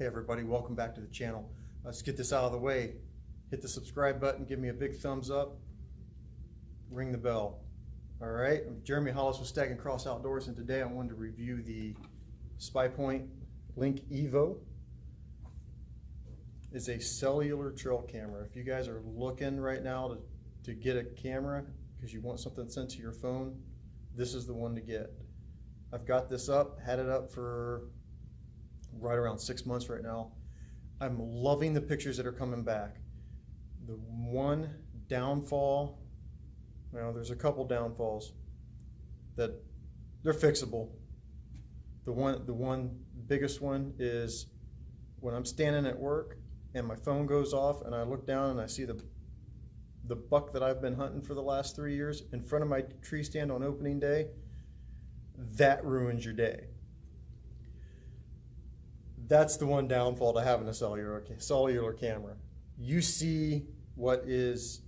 Hey everybody, welcome back to the channel. Let's get this out of the way. Hit the subscribe button, give me a big thumbs up, ring the bell. All right, I'm Jeremy Hollis with Stag and Cross Outdoors, and today I wanted to review the SpyPoint Link Evo. It's a cellular trail camera. If you guys are looking right now to get a camera because you want something sent to your phone, this is the one to get. I've got this up, had it up for right around 6 months right now. I'm loving the pictures that are coming back. The one downfall, well, there's a couple downfalls that they're fixable. The one biggest one is when I'm standing at work and my phone goes off and I look down and I see the buck that I've been hunting for the last 3 years in front of my tree stand on opening day. That ruins your day. That's the one downfall to having a cellular camera. You see what is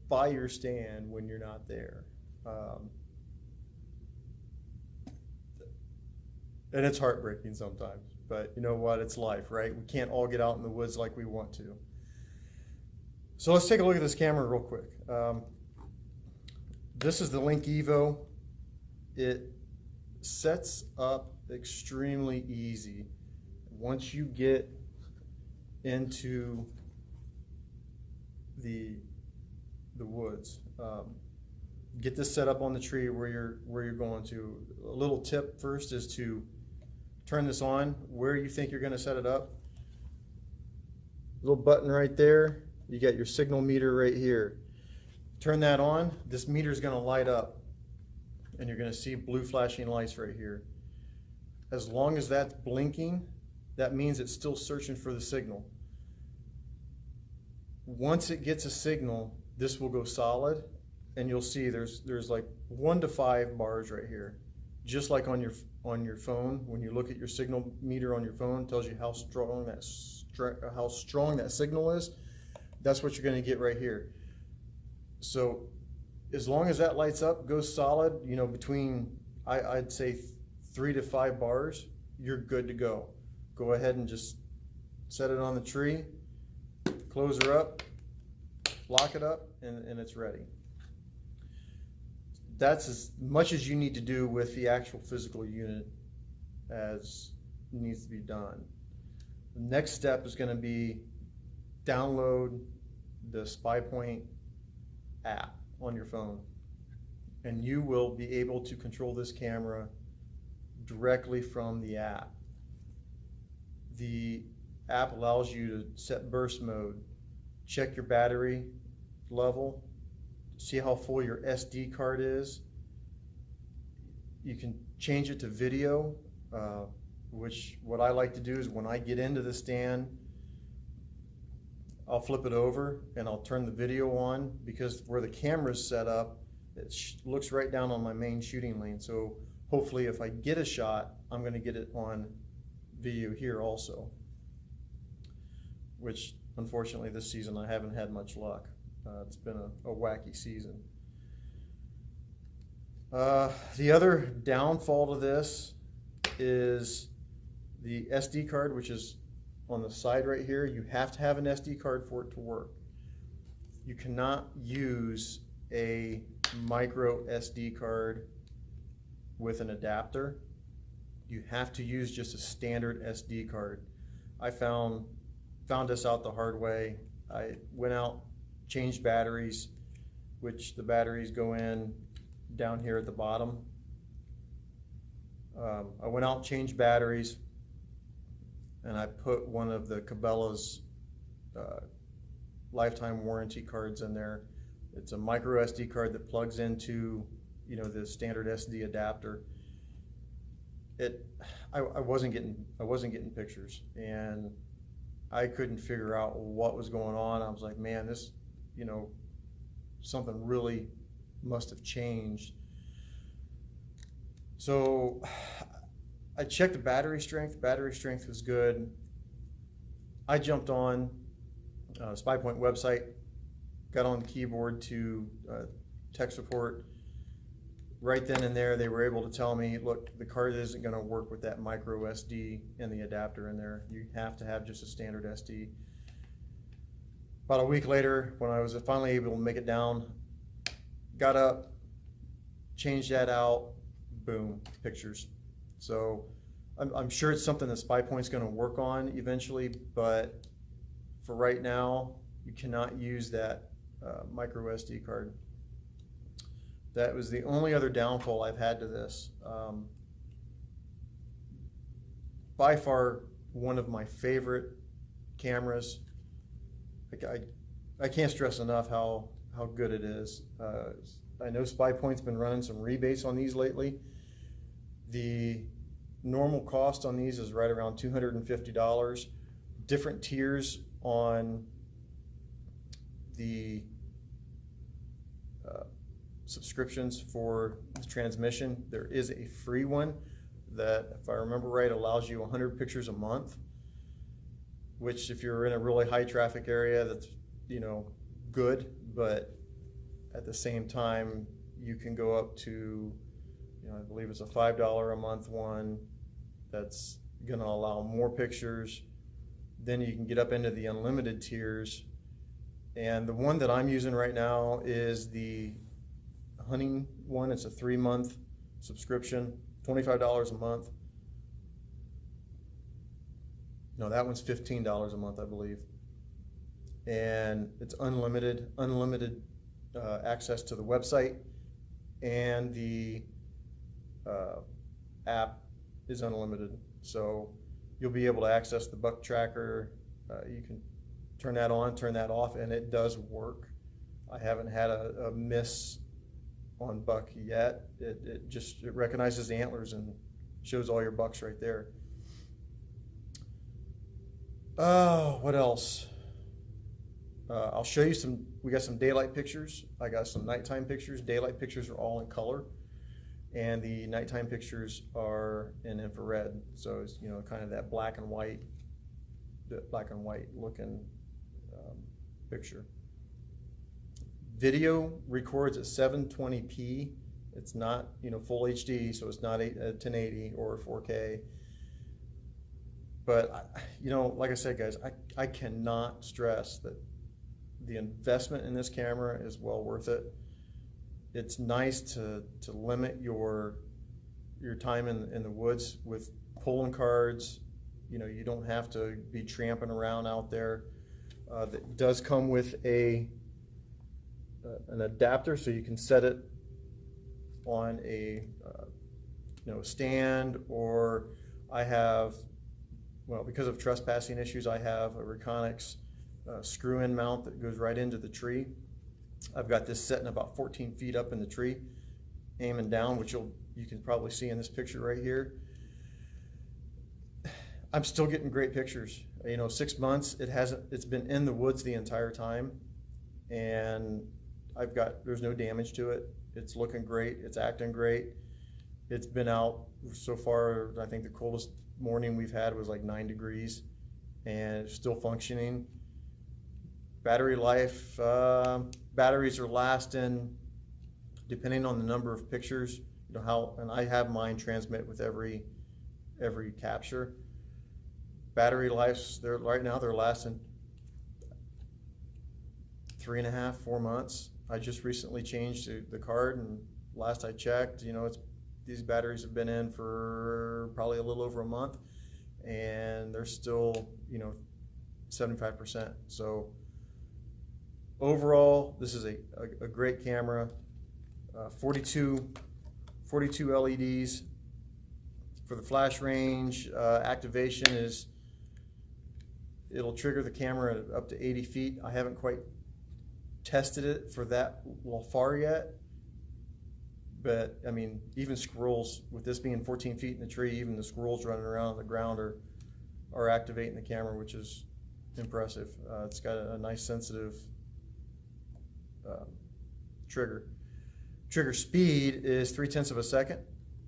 by your stand when you're not there. And it's heartbreaking sometimes, but you know what? It's life, right? We can't all get out in the woods like we want to. So let's take a look at this camera real quick. This is the Link Evo. It sets up extremely easy once you get into the woods. Get this set up on the tree where you're going to. A little tip first is to turn this on where you think you're going to set it up. Little button right there. You got your signal meter right here. Turn that on. This meter is going to light up and you're going to see blue flashing lights right here. As long as that's blinking, that means it's still searching for the signal. Once it gets a signal, this will go solid, and you'll see there's like 1 to 5 bars right here. Just like on your phone, when you look at your signal meter on your phone, it tells you how strong that signal is. That's what you're going to get right here. So as long as that lights up, goes solid, you know, between I'd say 3 to 5 bars, you're good to go. Go ahead and just set it on the tree, close her up, lock it up, and it's ready. That's as much as you need to do with the actual physical unit as needs to be done. The next step is going to be download the SpyPoint app on your phone, and you will be able to control this camera directly from the app. The app allows you to set burst mode, check your battery level, see how full your SD card is. You can change it to video, which what I like to do is when I get into the stand, I'll flip it over and I'll turn the video on, because where the camera's set up, it looks right down on my main shooting lane. So hopefully if I get a shot, I'm going to get it on video here also, which unfortunately this season I haven't had much luck. It's been a wacky season. The other downfall to this is the SD card, which is on the side right here. You have to have an SD card for it to work. You cannot use a micro SD card with an adapter. You have to use just a standard SD card. I found this out the hard way. I went out, changed batteries, which the batteries go in down here at the bottom. I went out, changed batteries, and I put one of the Cabela's lifetime warranty cards in there. It's a micro SD card that plugs into, you know, the standard SD adapter. I wasn't getting pictures, and I couldn't figure out what was going on. I was like, man, this, you know, something really must have changed. So I checked the battery strength. Battery strength was good. I jumped on SpyPoint website, got on the keyboard to tech support, right then and there, they were able to tell me, look, the card isn't going to work with that micro SD and the adapter in there. You have to have just a standard SD. About a week later, when I was finally able to make it down, got up, changed that out, boom, pictures. So I'm sure it's something that SpyPoint's going to work on eventually, but for right now, you cannot use that micro SD card. That was the only other downfall I've had to this. By far, one of my favorite cameras. I can't stress enough how good it is. I know SpyPoint's been running some rebates on these lately. The normal cost on these is right around $250. Different tiers on the subscriptions for the transmission. There is a free one that, if I remember right, allows you 100 pictures a month, which if you're in a really high traffic area, that's, you know, good, but at the same time, you can go up to, you know, I believe it's a $5 a month one that's going to allow more pictures. Then you can get up into the unlimited tiers. And the one that I'm using right now is the hunting one. It's a 3-month subscription, $25 a month. No, that one's $15 a month, I believe. And it's unlimited access to the website, and the app is unlimited. So you'll be able to access the buck tracker. You can turn that on, turn that off, and it does work. I haven't had a miss on buck yet. It recognizes the antlers and shows all your bucks right there. What else? I'll show you some. We got some daylight pictures. I got some nighttime pictures. Daylight pictures are all in color, and the nighttime pictures are in infrared. So it's, you know, kind of that black and white looking picture. Video records at 720p. It's not, you know, full HD, so it's not 1080 or 4K. But, you know, like I said, guys, I cannot stress that the investment in this camera is well worth it. It's nice to limit your time in the woods with pulling cards. You know, you don't have to be tramping around out there. That does come with an adapter, so you can set it on a stand, or I have, well, because of trespassing issues, I have a Reconyx screw-in mount that goes right into the tree. I've got this sitting about 14 feet up in the tree, aiming down, which you can probably see in this picture right here. I'm still getting great pictures. You know, 6 months, it's been in the woods the entire time, and there's no damage to it. It's looking great, it's acting great. It's been out so far. I think the coldest morning we've had was like 9 degrees, and it's still functioning. Battery life, batteries are lasting, depending on the number of pictures, you know, and I have mine transmit with every capture. Battery lives, right now they're lasting 3.5, 4 months. I just recently changed the card, and last I checked, you know, these batteries have been in for probably a little over a month, and they're still, you know, 75%. So overall, this is a great camera. 42 LEDs for the flash range. Activation is, it'll trigger the camera up to 80 feet. I haven't quite tested it for that far yet, but I mean, even squirrels, with this being 14 feet in the tree, even the squirrels running around on the ground are activating the camera, which is impressive. It's got a nice sensitive trigger. Trigger speed is 0.3 of a second.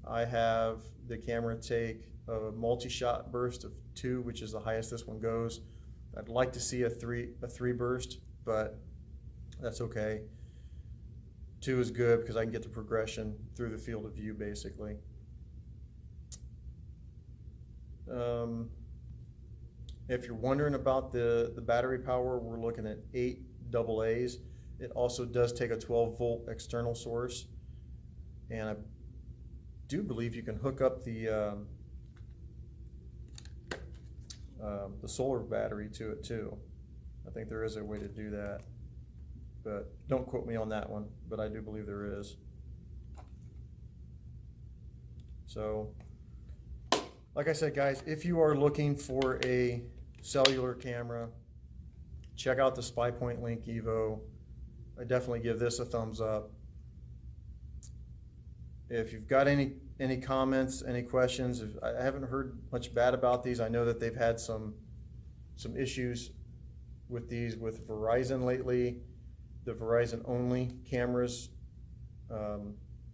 I have the camera take a multi-shot burst of 2, which is the highest this one goes. I'd like to see a three burst, but that's okay. 2 is good because I can get the progression through the field of view basically. If you're wondering about the battery power, we're looking at 8 AA's. It also does take a 12-volt external source, and I do believe you can hook up the solar battery to it too. I think there is a way to do that, but don't quote me on that one, but I do believe there is. So, like I said, guys, if you are looking for a cellular camera, check out the SpyPoint Link Evo. I definitely give this a thumbs up. If you've got any comments, any questions, I haven't heard much bad about these. I know that they've had some issues with these with Verizon lately, the Verizon only cameras.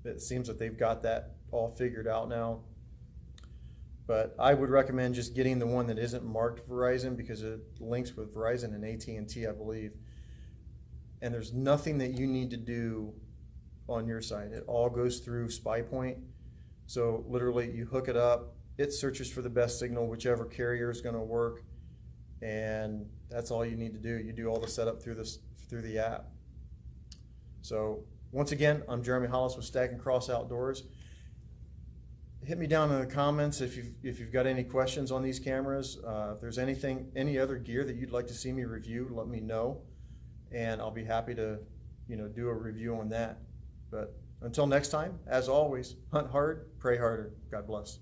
It seems that they've got that all figured out now. But I would recommend just getting the one that isn't marked Verizon because it links with Verizon and AT&T, I believe. And there's nothing that you need to do on your side. It all goes through SpyPoint. So literally you hook it up, it searches for the best signal, whichever carrier is going to work, and that's all you need to do. You do all the setup through the app. So once again, I'm Jeremy Hollis with Stag and Cross Outdoors. Hit me down in the comments if you've got any questions on these cameras. If there's any other gear that you'd like to see me review, let me know, and I'll be happy to do a review on that. But until next time, as always, hunt hard, pray harder. God bless.